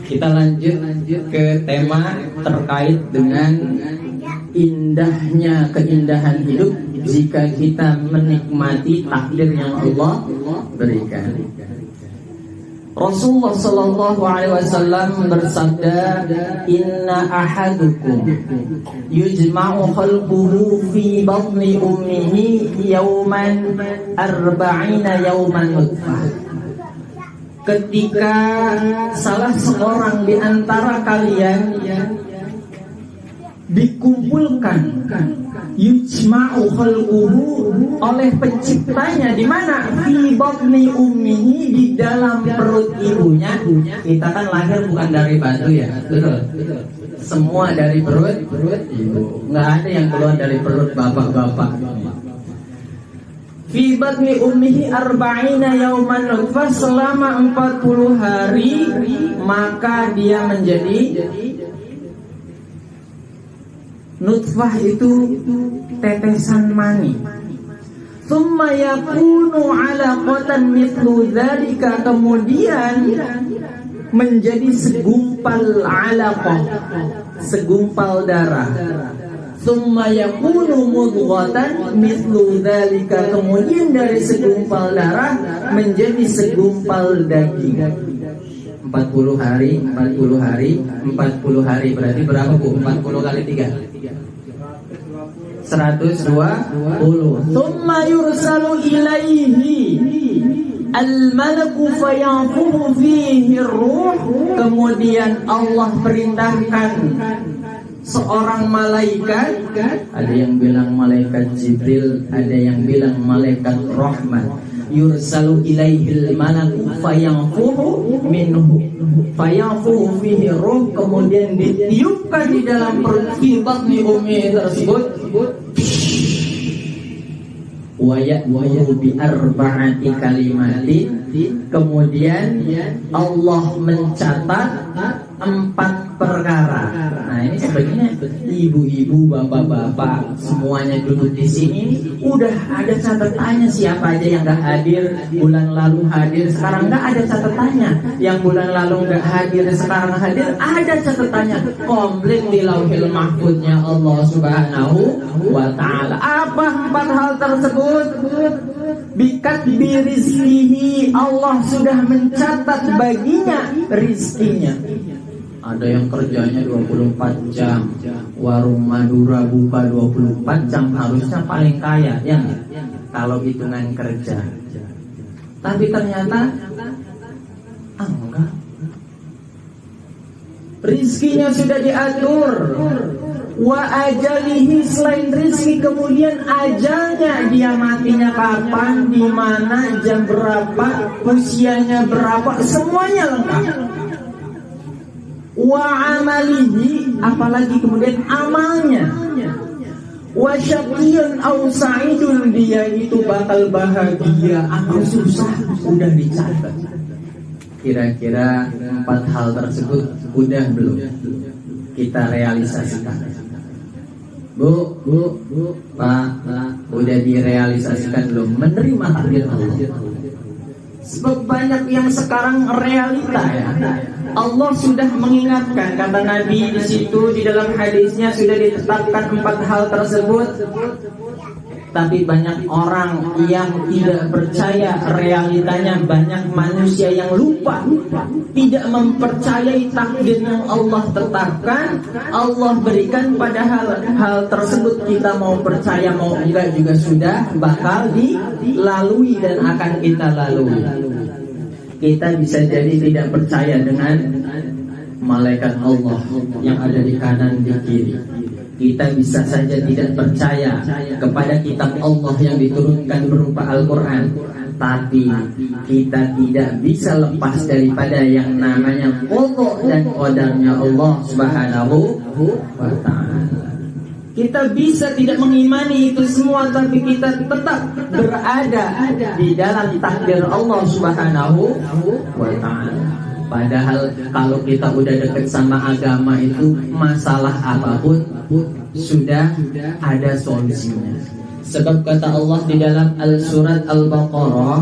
Kita lanjut ke tema terkait dengan indahnya keindahan hidup jika kita menikmati takdir yang Allah berikan. Rasulullah sallallahu alaihi wasallam bersabda, "Inna ahadukum yujma'u khalquhu fi batni ummihi yawman 40 yawman nutfah." Ketika salah seorang di antara kalian dikumpulkan yujma'u khalquhu oleh penciptanya di mana? Fi batni ummihi, di dalam perut ibunya. Kita kan lahir bukan dari batu ya, betul. Semua dari perut ibu. Nggak ada yang keluar dari perut bapak-bapak. Fi batni ummihi 40 yauman nutfah, selama 40 hari maka dia menjadi nutfah, itu tetesan mani. Tsumma yakunu 'alaqatan mithlu dzalika, kemudian menjadi segumpal 'alaqah, segumpal darah. Tsumma yakunu mudghatan mithlu dzalika, kemudian dari segumpal darah menjadi segumpal daging. 40 hari berarti berapa Bu? 40 kali 3 120. Tsumma yursalu ilaihi al-malaku fayanfukhu fihi ar-ruh, kemudian Allah perintahkan seorang malaikat, ada yang bilang malaikat Jibril, ada yang bilang malaikat Rahman. Yursalu ilaihil malaku fayanfukhu minhu fayanfukhu fihi ruh, kemudian ditiupkan di dalam perut fi batni ummi tersebut. Wa ya'muru bi arba'ati kalimatin, kemudian Allah mencatat 4 perkara. Nah, ini sebenarnya ibu-ibu, bapak-bapak semuanya duduk di sini udah ada catatannya, siapa aja yang nggak hadir bulan lalu hadir, sekarang nggak ada catatannya. Yang bulan lalu nggak hadir, sekarang hadir, ada catatannya, komplit di Lauhil Mahfuznya Allah Subhanahu wa Ta'ala. Apa 4 hal tersebut? Bikatbi rizkihi, Allah sudah mencatat baginya rizkinya. Ada yang kerjanya 24 jam, warung Madura buka 24 jam, harusnya paling kaya ya, kalau hitungan kerja. Tapi ternyata enggak. Rizkinya sudah diatur. Wa ajalihi, selain rizki kemudian ajalnya, dia matinya kapan, di mana, jam berapa, usianya berapa, semuanya lengkap. Wa amalihi, apalagi kemudian amalnya. Wa syaqiyyun aw sa'idun, dia itu bakal bahagia atau susah, udah dicatat. Kira-kira 4 hal tersebut udah belum kita realisasikan? Bu, Pak, udah direalisasikan belum? Menerima takdir Allah. Sebab banyak yang sekarang realita ya. Allah sudah mengingatkan, kata Nabi di situ di dalam hadisnya sudah ditetapkan 4 hal tersebut. Tapi banyak orang yang tidak percaya realitanya, banyak manusia yang lupa, tidak mempercayai takdir yang Allah tetapkan, Allah berikan, padahal hal tersebut kita mau percaya mau enggak juga sudah bakal dilalui dan akan kita lalui. Kita bisa jadi tidak percaya dengan malaikat Allah yang ada di kanan di kiri. Kita bisa saja tidak percaya kepada kitab Allah yang diturunkan berupa Al-Quran. Tapi kita tidak bisa lepas daripada yang namanya qada dan qadarnya Allah Subhanahu wa Ta'ala. Kita bisa tidak mengimani itu semua, tapi kita tetap berada di dalam takdir Allah Subhanahu wa Ta'ala. Padahal kalau kita udah dekat sama agama itu, masalah apapun sudah ada solusinya. Sebab kata Allah di dalam Al-Surat Al-Baqarah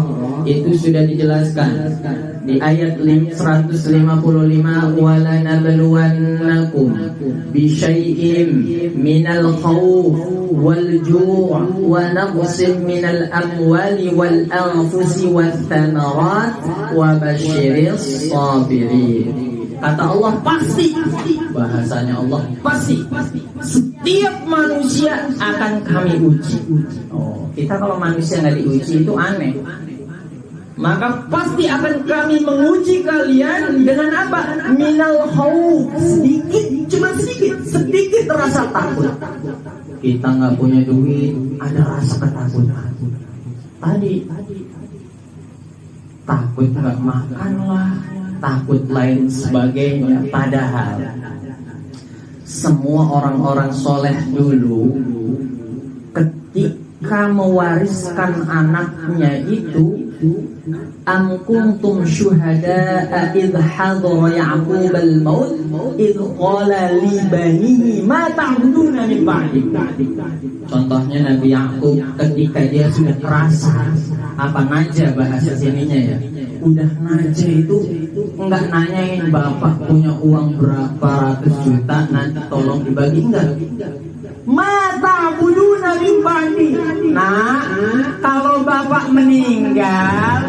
itu sudah dijelaskan, di ayat 155, wala nabluwannakum bi syai'im minal khawf wal ju' wa naqsin minal amwali wal anfusi wath thamarat wa basyiris sabirin. Kata Allah pasti, bahasanya Allah pasti, setiap manusia akan kami uji. Oh, kita kalau manusia nggak diuji itu aneh. Maka pasti akan kami menguji kalian dengan apa? Minal khauf, sedikit, cuma sedikit rasa takut. Kita nggak punya duit, ada rasa ketakutan. Tadi takut nggak makan lah, takut lain sebagainya. Padahal semua orang-orang soleh dulu ketika mewariskan anaknya itu, am kuntum syuhada'a idh hadara Ya'qub al-maut idh qala li banihi ma ta'buduna min ba'di. Contohnya Nabi Ya'qub ketika dia sudah terasa apa naja bahasa sininya ya, udah naja itu enggak nanyain bapak punya uang berapa ratus juta nanti tolong dibagi, enggak. Mata buduna min ba'di. Nah, kalau bapak meninggal,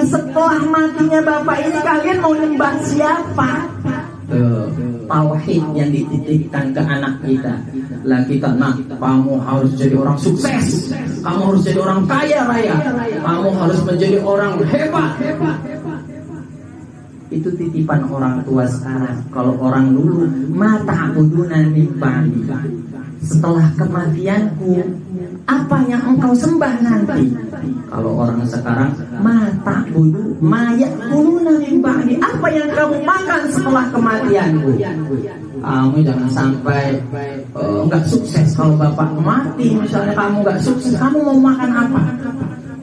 setelah matinya bapak ini kalian mau nyembah siapa? Tauhid yang dititipkan ke anak kita. Lah kita, nah, kamu harus jadi orang sukses, kamu harus jadi orang kaya raya, kamu harus menjadi orang hebat. Itu titipan orang tua sekarang. Kalau orang dulu, mata buduna min ba'di, setelah kematianku apa yang engkau sembah nanti. Kalau orang sekarang, mata budu mayak buduna min ba'di, apa yang kamu makan setelah kematianku. Kamu jangan sampai nggak sukses. Kalau bapak mati misalnya, kamu nggak sukses, kamu mau makan apa?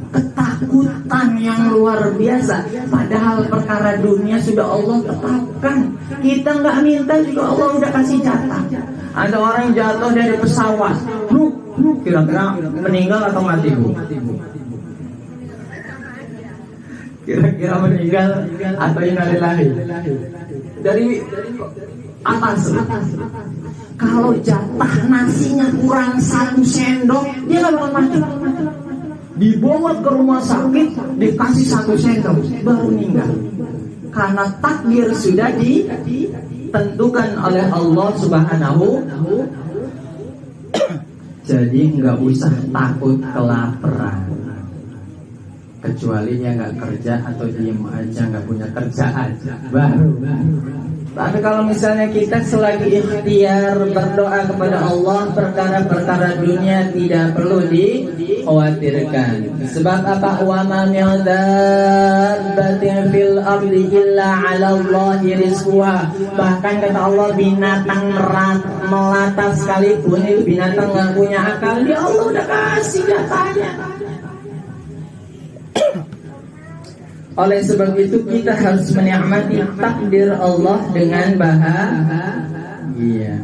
Ketakutan yang luar biasa. Padahal perkara dunia sudah Allah tetapkan. Kita nggak minta juga Allah udah kasih jatah. Ada orang jatuh dari pesawat, kira-kira meninggal atau mati, Bu? Kira-kira meninggal atau innalillahi? Dari atas. Kalau jatah nasinya kurang 1 sendok, dia nggak bakal mati. Dibawa ke rumah sakit, dikasih 1 sendok, baru meninggal. Karena takdir sudah ditentukan oleh Allah Subhanahu. Jadi nggak usah takut kelaparan, kecuali dia nggak kerja atau diem aja nggak punya kerjaan baru. Tapi kalau misalnya kita selagi ikhtiar berdoa kepada Allah, perkara-perkara dunia tidak perlu dikhawatirkan. Sebab apa? Wa ma min dabbatin fil ardi illa 'ala Allahi rizquha. Bahkan kata Allah, binatang melata sekalipun, itu binatang nggak punya akal, dia Allah udah kasih jatahnya. Oleh sebab itu kita harus menikmati takdir Allah dengan bahagia.